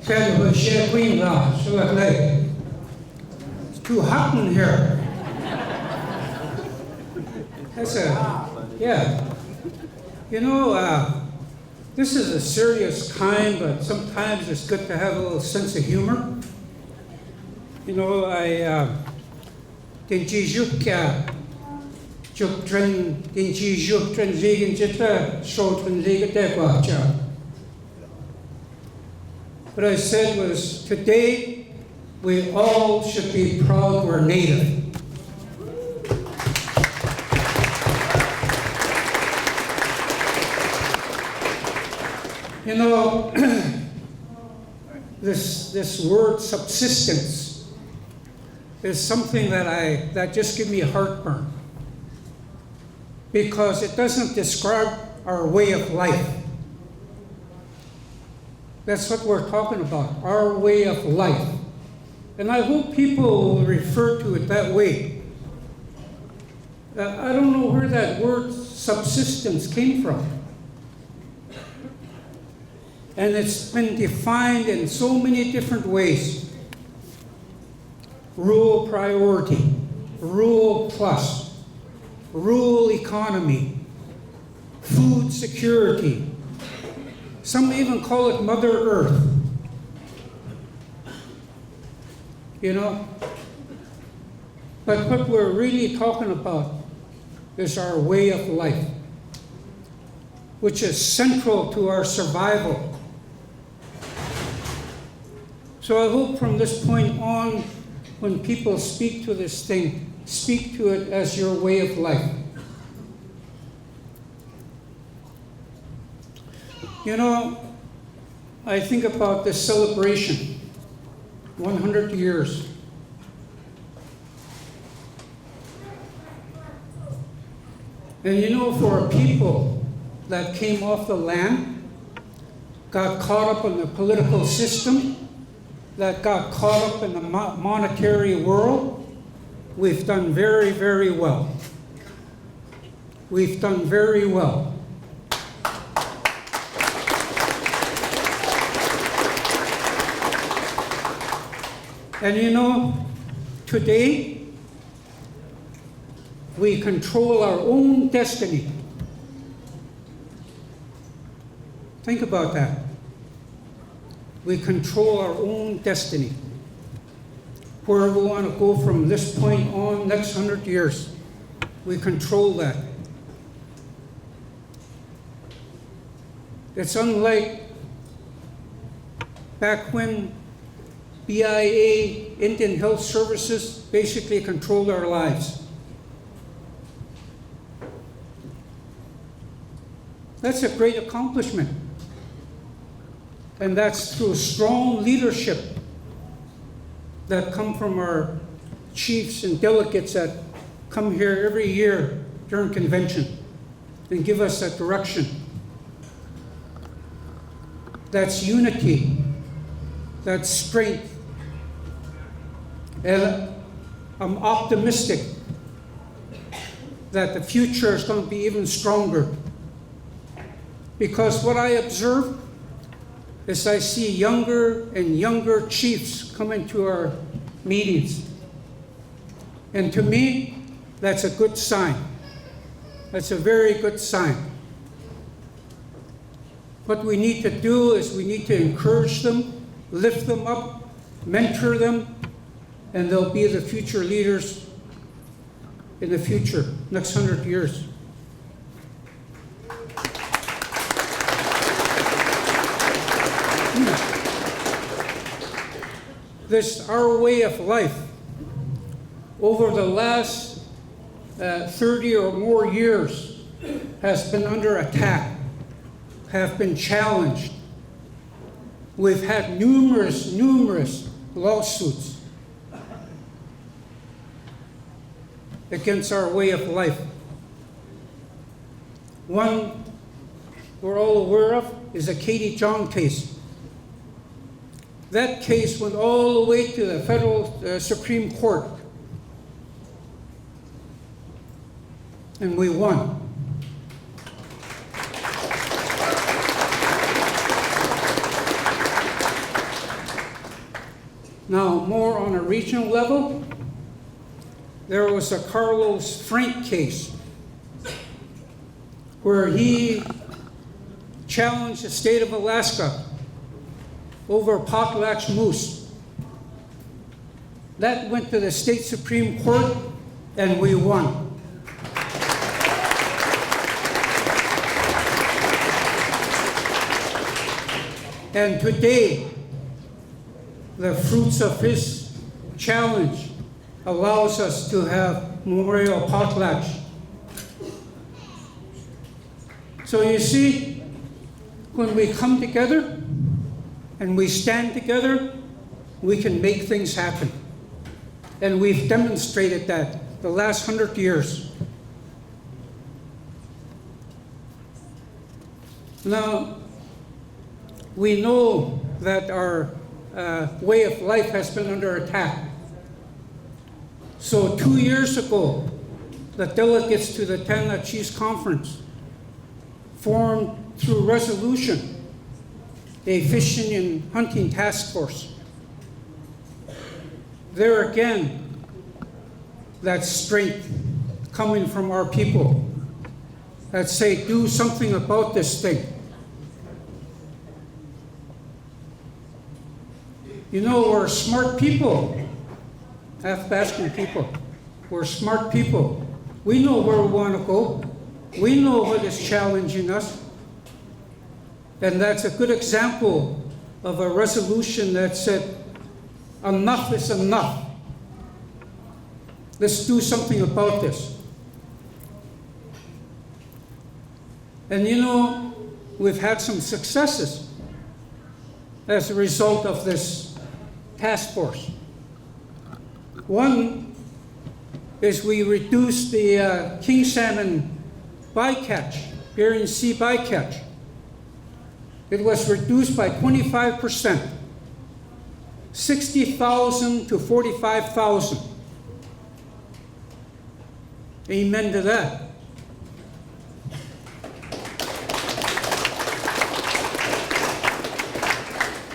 Said we share queen now, so like, it's too hot in here. Yeah. You know, this is a serious time, but sometimes it's good to have a little sense of humor. You know, din chi juk tren vegan jita so tren vegan dekwa cha. What I said was, today we all should be proud we're Native. You know, this word subsistence is something that just gives me heartburn, because it doesn't describe our way of life. That's what we're talking about, our way of life. And I hope people will refer to it that way. I don't know where that word subsistence came from. And it's been defined in so many different ways. Rural priority, rural plus, rural economy, food security. Some even call it Mother Earth. You know? But what we're really talking about is our way of life, which is central to our survival. So I hope from this point on, when people speak to this thing, speak to it as your way of life. You know, I think about this celebration, 100 years. And you know, for a people that came off the land, got caught up in the political system, that got caught up in the monetary world, we've done very, very well. We've done very well. And you know, today, we control our own destiny. Think about that. We control our own destiny. Where we want to go from this point on, next 100 years, we control that. It's unlike back when BIA, Indian Health Services, basically controlled our lives. That's a great accomplishment. And that's through strong leadership that come from our chiefs and delegates that come here every year during convention and give us that direction. That's unity, that's strength. And I'm optimistic that the future is going to be even stronger. Because what I observe is I see younger and younger chiefs come into our meetings. And to me, that's a good sign. That's a very good sign. What we need to do is we need to encourage them, lift them up, mentor them, and they'll be the future leaders in the future, next 100 years. This, our way of life, over the last 30 or more years, has been under attack, have been challenged. We've had numerous lawsuits against our way of life. One we're all aware of is the Katie John case. That case went all the way to the federal Supreme Court. And we won. Now, more on a regional level, there was a Carlos Frank case where he challenged the state of Alaska over potlatch moose. That went to the state Supreme Court, and we won. And today, the fruits of his challenge allows us to have memorial potlatch. So you see, when we come together and we stand together, we can make things happen. And we've demonstrated that the last 100 years. Now, we know that our way of life has been under attack. So 2 years ago, the delegates to the Tanna Chiefs Conference formed through resolution a fishing and hunting task force. There again, that strength coming from our people that say, do something about this thing. You know, we're smart people, Athabascan people. We're smart people. We know where we want to go. We know what is challenging us. And that's a good example of a resolution that said, enough is enough. Let's do something about this. And you know, we've had some successes as a result of this task force. One is we reduced the king salmon bycatch, Bering Sea bycatch. It was reduced by 25%, 60,000 to 45,000. Amen to that.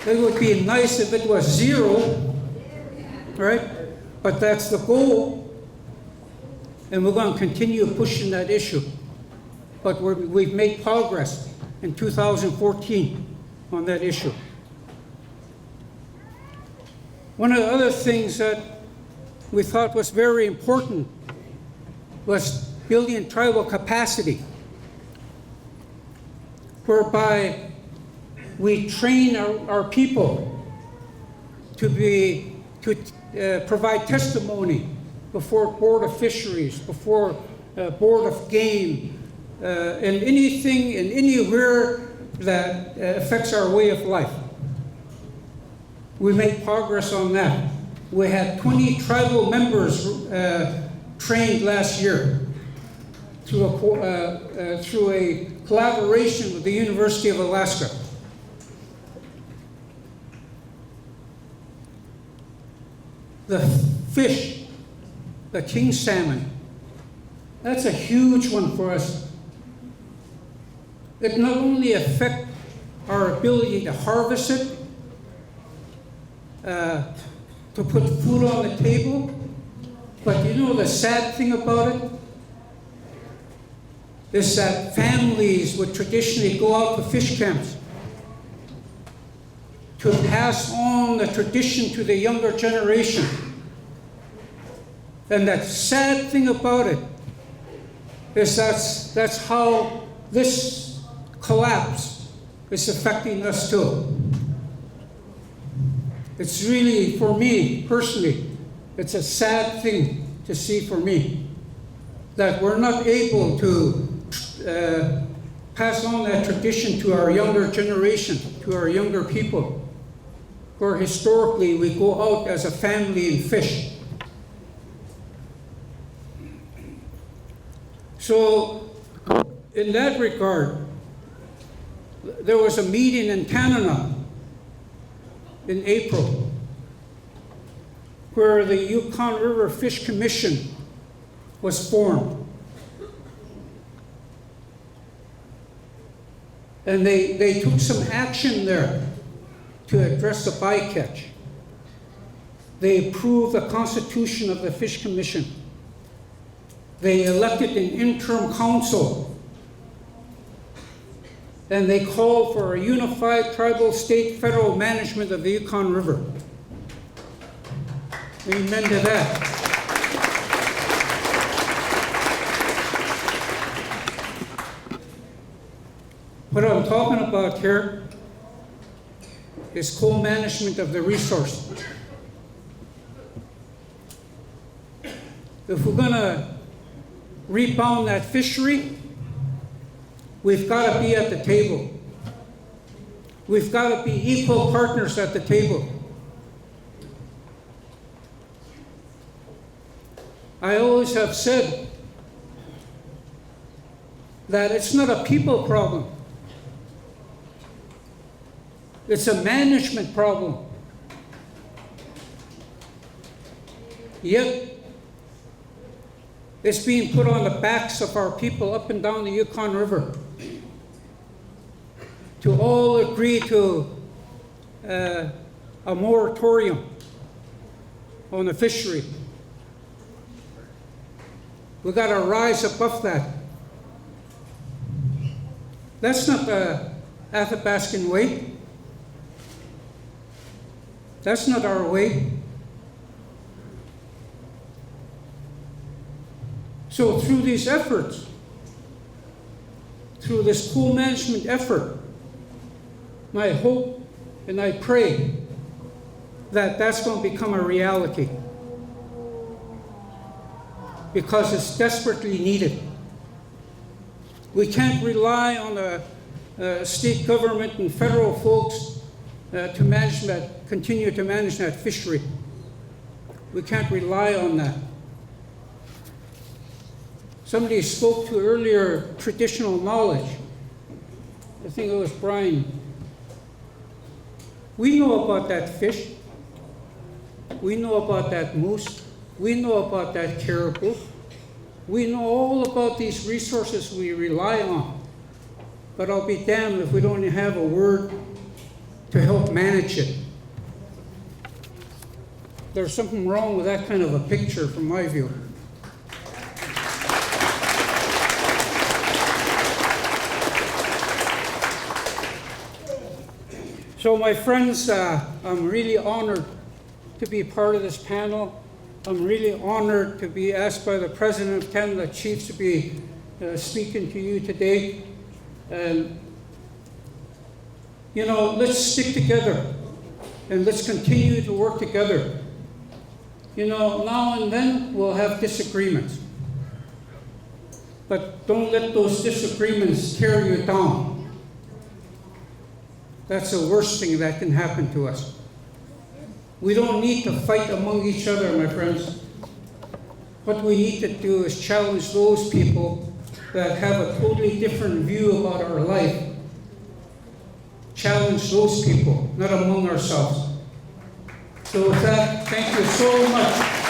It would be nice if it was zero, right? But that's the goal, and we're going to continue pushing that issue. But we've made progress in 2014 on that issue. One of the other things that we thought was very important was building tribal capacity, whereby we train our people to provide testimony before Board of Fisheries, before Board of Game, and anything and anywhere that affects our way of life. We made progress on that. We had 20 tribal members trained last year through a collaboration with the University of Alaska. The fish, the king salmon, that's a huge one for us. It not only affects our ability to harvest it, to put food on the table, but you know the sad thing about it is that families would traditionally go out to fish camps to pass on the tradition to the younger generation. And that sad thing about it is that's how this collapse is affecting us too. It's really, for me personally, it's a sad thing to see for me that we're not able to pass on that tradition to our younger generation, to our younger people, where historically we go out as a family and fish. So in that regard, there was a meeting in Tanana in April where the Yukon River Fish Commission was formed. And they took some action there to address the bycatch. They approved the constitution of the Fish Commission. They elected an interim council. And they called for a unified tribal state federal management of the Yukon River. Amen to that. What I'm talking about here is co-management of the resource. If we're going to rebound that fishery, we've got to be at the table. We've got to be equal partners at the table. I always have said that it's not a people problem. It's a management problem. Yet, it's being put on the backs of our people up and down the Yukon River to all agree to a moratorium on the fishery. We've got to rise above that. That's not the Athabascan way. That's not our way. So through these efforts, through this co-management effort, my hope and I pray that that's going to become a reality, because it's desperately needed. We can't rely on the state government and federal folks to manage that, continue to manage that fishery. We can't rely on that. Somebody spoke to earlier traditional knowledge. I think it was Brian. We know about that fish. We know about that moose. We know about that caribou. We know all about these resources we rely on. But I'll be damned if we don't have a word to help manage it. There's something wrong with that kind of a picture from my view. So my friends, I'm really honored to be part of this panel. I'm really honored to be asked by the President of Canada Chiefs to be speaking to you today. And, you know, let's stick together and let's continue to work together. You know, now and then we'll have disagreements. But don't let those disagreements tear you down. That's the worst thing that can happen to us. We don't need to fight among each other, my friends. What we need to do is challenge those people that have a totally different view about our life. Challenge those people, not among ourselves. So with that, thank you so much.